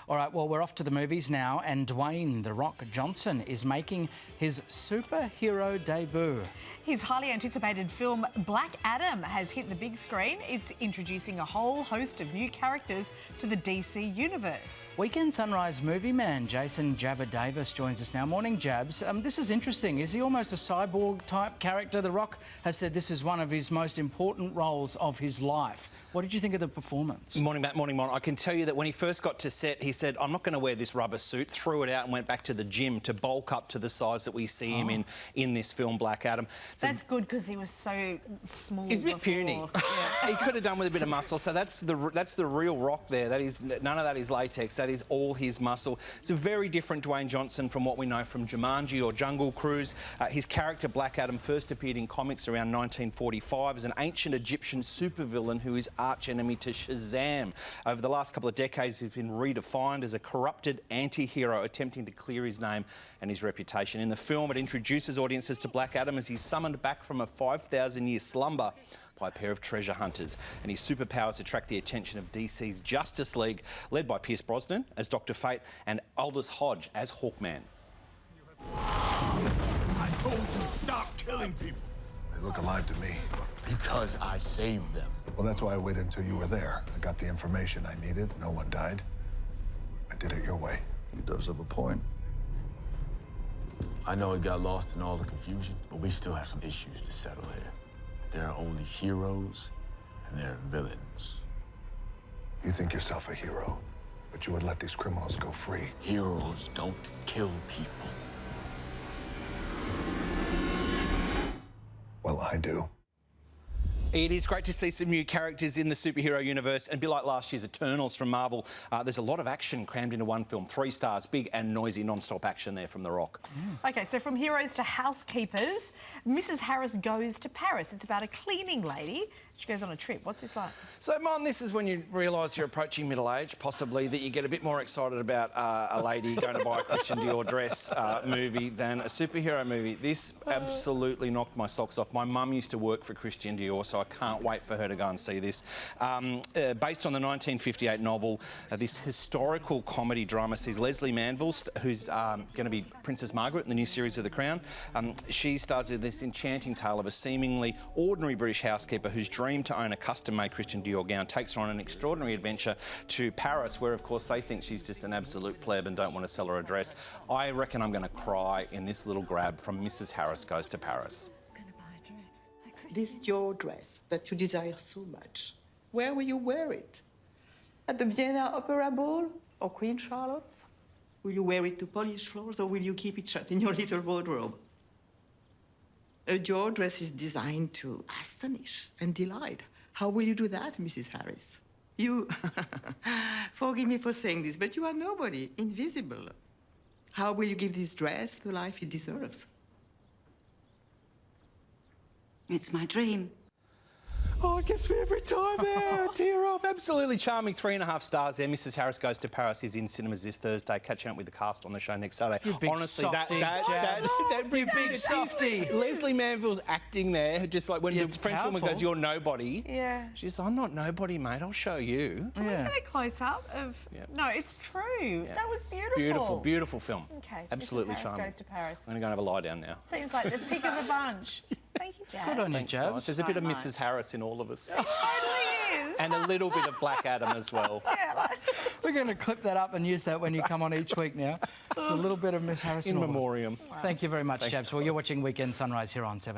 All right, well, we're off to the movies now, and Dwayne "The Rock" Johnson is making his superhero debut. His highly anticipated film Black Adam has hit the big screen. It's introducing a whole host of new characters to the DC universe. Weekend Sunrise movie man Jason Jabba Davis joins us now. Morning, Jabs. This is interesting. Is he almost a cyborg-type character? The Rock has said this is one of his most important roles of his life. What did you think of the performance? Morning, Matt. Morning, Mon. I can tell you that when he first got to set, he said, I'm not going to wear this rubber suit, threw it out and went back to the gym to bulk up to the size that we see him in this film, Black Adam. So that's good because he was so small. He's a bit puny. Yeah. He could have done with a bit of muscle. So that's the real Rock there. That is none of that is latex. That is all his muscle. It's a very different Dwayne Johnson from what we know from Jumanji or Jungle Cruise. His character Black Adam first appeared in comics around 1945 as an ancient Egyptian supervillain who is arch enemy to Shazam. Over the last couple of decades, he's been redefined as a corrupted anti-hero attempting to clear his name and his reputation. In the film, it introduces audiences to Black Adam as he's summoned back from a 5,000-year slumber by a pair of treasure hunters, and his superpowers attract the attention of DC's Justice League, led by Pierce Brosnan as Dr. Fate and Aldous Hodge as Hawkman. I told you, stop killing people. They look alive to me. Because I saved them. Well, that's why I waited until you were there. I got the information I needed. No one died. I did it your way. He does have a point. I know it got lost in all the confusion, but we still have some issues to settle here. There are only heroes and there are villains. You think yourself a hero, but you would let these criminals go free. Heroes don't kill people. Well, I do. It is great to see some new characters in the superhero universe, and a bit like last year's Eternals from Marvel, there's a lot of action crammed into one film. 3 stars, big and noisy non-stop action there from The Rock. OK, so from heroes to housekeepers, Mrs. Harris goes to Paris. It's about a cleaning lady. She goes on a trip. What's this like? So, Mon, this is when you realise you're approaching middle age, possibly, that you get a bit more excited about a lady going to buy a Christian Dior dress movie than a superhero movie. This absolutely knocked my socks off. My mum used to work for Christian Dior, so I can't wait for her to go and see this. Based on the 1958 novel, this historical comedy drama sees Lesley Manville, who's going to be Princess Margaret in the new series of The Crown. She stars in this enchanting tale of a seemingly ordinary British housekeeper whose dream to own a custom-made Christian Dior gown takes her on an extraordinary adventure to Paris, where, of course, they think she's just an absolute pleb and don't want to sell her a dress. I reckon I'm going to cry in this little grab from Mrs. Harris Goes to Paris. This Dior dress that you desire so much, where will you wear it? At the Vienna Opera Ball or Queen Charlotte's? Will you wear it to polished floors or will you keep it shut in your little wardrobe? A Dior dress is designed to astonish and delight. How will you do that, Mrs. Harris? You, forgive me for saying this, but you are nobody, invisible. How will you give this dress the life it deserves? It's my dream. Oh, it gets me every time there. Tear up. Absolutely charming. 3.5 stars there. Mrs. Harris Goes to Paris is in cinemas this Thursday. Catching up with the cast on the show next Saturday. You big Honestly, softy, that you big softy. Lesley Manville's acting there, just like when the it's French woman powerful. goes, "You're nobody." Yeah. She's, "I'm not nobody, mate. I'll show you." Can we get a close-up of... Yeah. No, it's true. Yeah. That was beautiful. Beautiful, beautiful film. OK, Absolutely Mrs. Harris charming. Goes to Paris. I'm going to go and have a lie down now. Seems like the pick of the bunch. Thank you, Jab. Good on you, Thanks, Jabs. guys. There's a bit of Mrs. Harris in all of us. It totally is. And a little bit of Black Adam as well. We're going to clip that up and use that when you come on each week now. It's a little bit of Miss Harrison. In memoriam. Thank you very much, Thanks, Jabs. Well, you're guys. watching Weekend Sunrise here on 7.